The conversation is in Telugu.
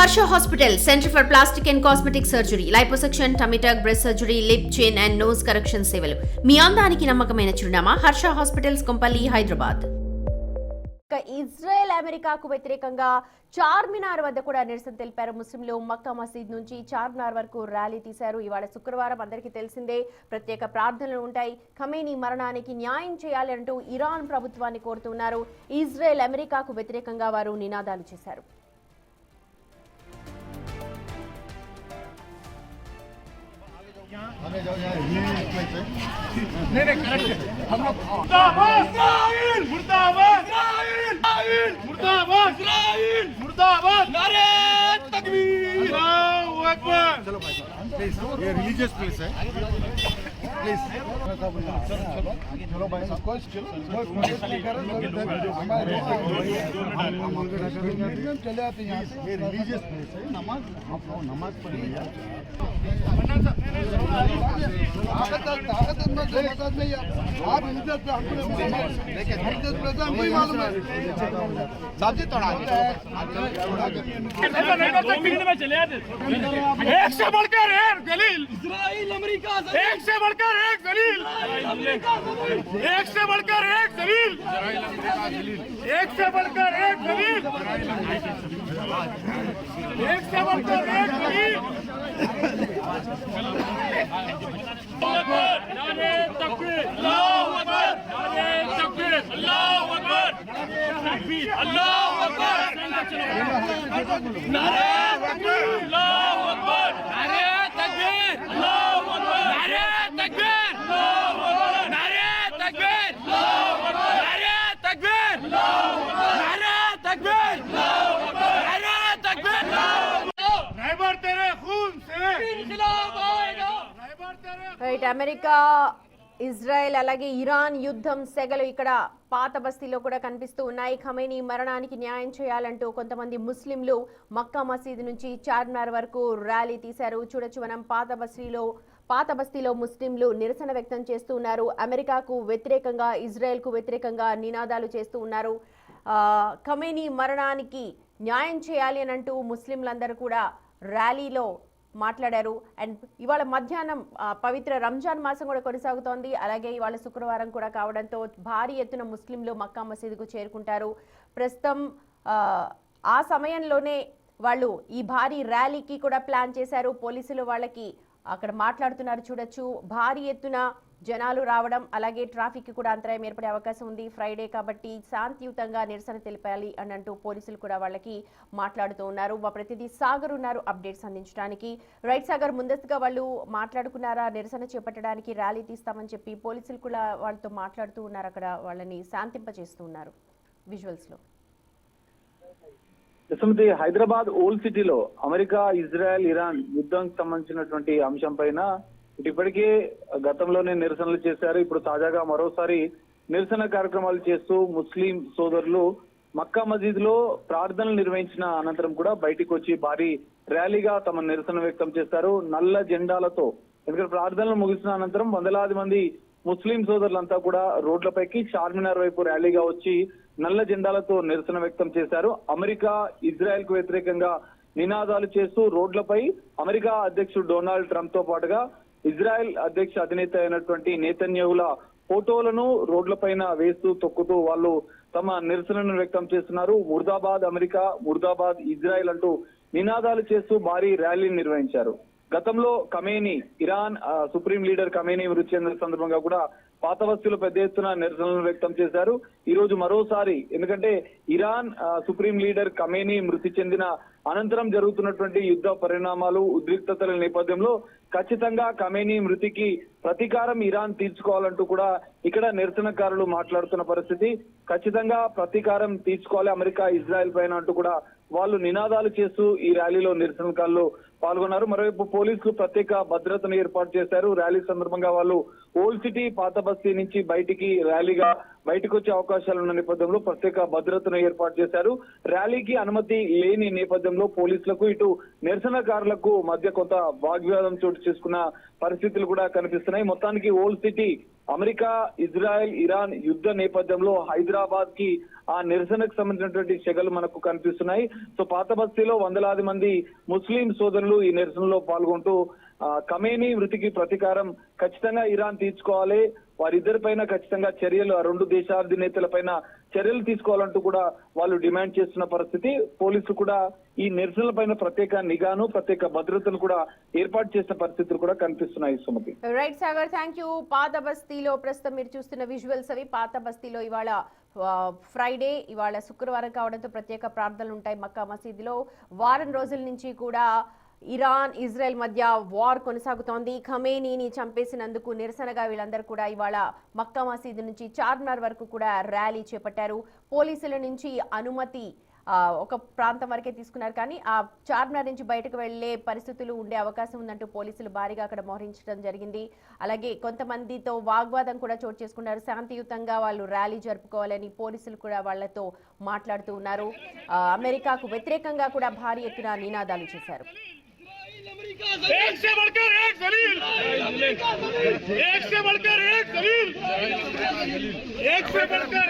Harsha Hospital, Center for Plastic and Cosmetic Surgery, Liposuction, Tummy tuck, breast surgery, lip, chin and nose correction సేవలు. మీ అందానికి నమ్మకమైన చిరునామా హర్ష హాస్పిటల్స్ కొంపల్లి, హైదరాబాద్. ఇజ్రాయెల్ అమెరికాకు వ్యతిరేకంగా చార్మినార్ వద్ద కూడా నిరసన తెలిపారు ముస్లింలు. మక్కా మసీద్ నుంచి చార్మినార్ వరకు ర్యాలీ తీశారు. ఇవాళ శుక్రవారం అందరికీ తెలిసిందే, ప్రత్యేక ప్రార్థనలు ఉంటాయి. ఖమేనీ మరణానికి న్యాయం చేయాలి అంటూ ఇరాన్ ప్రభుత్వాన్ని కోరుతున్నారు. ఇజ్రాయెల్ అమెరికాకు వ్యతిరేకంగా వారు నినాదాలు చేశారు. ये रिलीजियस प्लेस है प्लीज चलो भाई चले आते हैं यहाँ से। ये रिलीजियस प्लेस है, नमाज पढ़िए। आप रिलीजियस पे हमको मालूम है साहब जी, थोड़ा चले आते। एक से बढ़कर एक दलील इजराइल अमेरिका, एक से बढ़कर एक दलील एक से बढ़कर एक दलील एक से बढ़कर एक दलील एक से बढ़कर एक दलील। नारे तकबीर, अल्लाहू अकबर, नारे तकबीर, अल्लाहू अकबर, अल्लाहू अकबर, नारे तकबीर, अल्लाहू अकबर, नारे तकबीर, अल्लाहू अकबर, नारे तकबीर, अल्लाहू अकबर, नारे तकबीर, अल्लाहू अकबर, नारे तकबीर, अल्लाहू अकबर, नारे तकबीर, अल्लाहू अकबर, नारे तकबीर, रहबर तेरे खून से इनकलाब आएगा, रहबर तेरे। రైట్, అమెరికా, ఇజ్రాయెల్ అలాగే ఇరాన్ యుద్ధం సెగలు ఇక్కడ పాత బస్తీలో కూడా కనిపిస్తూ ఉన్నాయి. ఖమేనీ మరణానికి న్యాయం చేయాలంటూ కొంతమంది ముస్లింలు మక్కా మసీదు నుంచి చార్మినార్ వరకు ర్యాలీ తీశారు. చూడొచ్చు మనం పాత బస్తీలో ముస్లింలు నిరసన వ్యక్తం చేస్తూ ఉన్నారు. అమెరికాకు వ్యతిరేకంగా, ఇజ్రాయెల్కు వ్యతిరేకంగా నినాదాలు చేస్తూ ఉన్నారు. ఖమేనీ మరణానికి న్యాయం చేయాలి అని అంటూ ముస్లింలందరూ కూడా ర్యాలీలో మాట్లాడారు. అండ్ ఇవాళ మధ్యాహ్నం పవిత్ర రంజాన్ మాసం కూడా కొనసాగుతోంది. అలాగే ఇవాళ శుక్రవారం కూడా కావడంతో భారీ ఎత్తున ముస్లింలు మక్కా మసీదుకు చేరుకుంటారు. ప్రస్తుతం ఆ సమయంలోనే వాళ్ళు ఈ భారీ ర్యాలీకి కూడా ప్లాన్ చేశారు. పోలీసులు వాళ్ళకి అక్కడ మాట్లాడుతున్నారు. చూడొచ్చు, భారీ ఎత్తున జనాలు రావడం, అలాగే ట్రాఫిక్ కూడా అంతరాయం ఏర్పడే అవకాశం ఉంది. ఫ్రైడే కాబట్టి శాంతియుతంగా నిరసన తెలిపాలి అని అంటూ పోలీసులు కూడా వాళ్ళకి మాట్లాడుతూ ఉన్నారు. మా ప్రతినిధి సాగర్ ఉన్నారు అప్డేట్స్ అందించడానికి. రైట్ సాగర్, ముందస్తుగా వాళ్ళు మాట్లాడుకున్నారా నిరసన చేపట్టడానికి, ర్యాలీ తీస్తామని చెప్పి? పోలీసులు కూడా వాళ్ళతో మాట్లాడుతూ ఉన్నారు, అక్కడ వాళ్ళని శాంతింపజేస్తూ ఉన్నారు. విజువల్స్ లో హైదరాబాద్ ఓల్డ్ సిటీలో అమెరికా, ఇజ్రాయెల్, ఇరాన్ యుద్ధానికి సంబంధించినటువంటి అంశం పైన ఇప్పటికే గతంలోనే నిరసనలు చేశారు. ఇప్పుడు తాజాగా మరోసారి నిరసన కార్యక్రమాలు చేస్తూ ముస్లిం సోదరులు మక్కా మసీద్ లో ప్రార్థనలు నిర్వహించిన అనంతరం కూడా బయటికి వచ్చి భారీ ర్యాలీగా తమ నిరసన వ్యక్తం చేశారు. నల్ల జెండాలతో, ఎందుకంటే ప్రార్థనలు ముగిసిన అనంతరం వందలాది మంది ముస్లిం సోదరులంతా కూడా రోడ్లపైకి చార్మినార్ వైపు ర్యాలీగా వచ్చి నల్ల జెండాలతో నిరసన వ్యక్తం చేశారు. అమెరికా, ఇజ్రాయెల్ కు వ్యతిరేకంగా నినాదాలు చేస్తూ రోడ్లపై అమెరికా అధ్యక్షుడు డొనాల్డ్ ట్రంప్ తో పాటుగా ఇజ్రాయెల్ అధ్యక్ష అధినేత అయినటువంటి నేతన్యాహుల ఫోటోలను రోడ్లపైన వేస్తూ తొక్కుతూ వాళ్ళు తమ నిరసనను వ్యక్తం చేస్తున్నారు. ముర్దాబాద్ అమెరికా, ముర్దాబాద్ ఇజ్రాయెల్ అంటూ నినాదాలు చేస్తూ భారీ ర్యాలీని నిర్వహించారు. గతంలో Khamenei, Iran supreme leader Khamenei మృతి చెందిన సందర్భంగా కూడా పాత బస్తీలో పెద్ద ఎత్తున నిరసనలు వ్యక్తం చేశారు. ఈ రోజు మరోసారి, ఎందుకంటే ఇరాన్ సుప్రీం లీడర్ ఖమేనీ మృతి చెందిన అనంతరం జరుగుతున్నటువంటి యుద్ధ పరిణామాలు, ఉద్రిక్తతల నేపథ్యంలో ఖచ్చితంగా ఖమేనీ మృతికి ప్రతీకారం ఇరాన్ తీర్చుకోవాలంటూ కూడా ఇక్కడ నిరసనకారులు మాట్లాడుతున్న పరిస్థితి. ఖచ్చితంగా ప్రతీకారం తీర్చుకోవాలి అమెరికా, ఇజ్రాయెల్ పైన అంటూ కూడా వాళ్ళు నినాదాలు చేస్తూ ఈ ర్యాలీలో నిరసనకారులు పాల్గొన్నారు. మరోవైపు పోలీసులు ప్రత్యేక భద్రతను ఏర్పాటు చేశారు. ర్యాలీ సందర్భంగా వాళ్ళు ఓల్డ్ సిటీ, పాత బస్తీ నుంచి ర్యాలీగా బయటకు వచ్చే అవకాశాలు ఉన్న నేపథ్యంలో ప్రత్యేక భద్రతను ఏర్పాటు చేశారు. ర్యాలీకి అనుమతి లేని నేపథ్యంలో పోలీసులకు, ఇటు నిరసనకారులకు మధ్య కొంత వాగ్వివాదం చోటు చేసుకున్న పరిస్థితులు కూడా కనిపిస్తున్నాయి. మొత్తానికి old city, America, Israel, Iran యుద్ధ నేపథ్యంలో హైదరాబాద్ కి ఆ నిరసనకు సంబంధించినటువంటి సెగలు మనకు కనిపిస్తున్నాయి. సో పాత బస్తీలో వందలాది మంది ముస్లిం సోదరులు ఈ నిరసనలో పాల్గొంటూ ఖమేనీ మృతికి ప్రతీకారం ఖచ్చితంగా ఇరాన్ తీర్చుకోవాలి, వారిద్దరిపైన ఖచ్చితంగా చర్యలు, ఆ రెండు దేశాధినేతల పైన చర్యలు తీసుకోవాలంటూ కూడా వాళ్ళు డిమాండ్ చేస్తున్న పరిస్థితి. పోలీసులు కూడా ఈ నిరసనల పైన ప్రత్యేక నిఘాను, ప్రత్యేక భద్రతను కూడా ఏర్పాటు చేసిన పరిస్థితులు కూడా కనిపిస్తున్నాయి. Sumathi. Right Sagar, thank you. పాత బస్తీలో ప్రస్తుతం మీరు చూస్తున్న విజువల్స్ అవి. పాత బస్తీలో ఇవాళ ఫ్రైడే, ఇవాళ శుక్రవారం కావడంతో ప్రత్యేక ప్రార్థనలు ఉంటాయి మక్కా మసీదులో. వారం రోజుల నుంచి కూడా ఇరాన్ ఇజ్రాయెల్ మధ్య వార్ కొనసాగుతోంది. ఖమేనీని చంపేసినందుకు నిరసనగా వీళ్ళందరూ కూడా ఇవాళ మక్కా మసీదు నుంచి చార్మినార్ వరకు కూడా ర్యాలీ చేపట్టారు. పోలీసుల నుంచి అనుమతి ఒక ప్రాంతం వరకే తీసుకున్నారు, కానీ ఆ చార్మినార్ నుంచి బయటకు వెళ్లే పరిస్థితులు ఉండే అవకాశం ఉందంటూ పోలీసులు భారీగా అక్కడ మోహరించడం జరిగింది. అలాగే కొంతమందితో వాగ్వాదం కూడా చోటు చేసుకున్నారు. శాంతియుతంగా వాళ్ళు ర్యాలీ జరుపుకోవాలని పోలీసులు కూడా వాళ్లతో మాట్లాడుతూ ఉన్నారు. అమెరికాకు వ్యతిరేకంగా కూడా భారీ ఎత్తున నినాదాలు చేశారు. एक से बढ़कर एक जलील, एक से बढ़कर एक जलील, एक से बढ़कर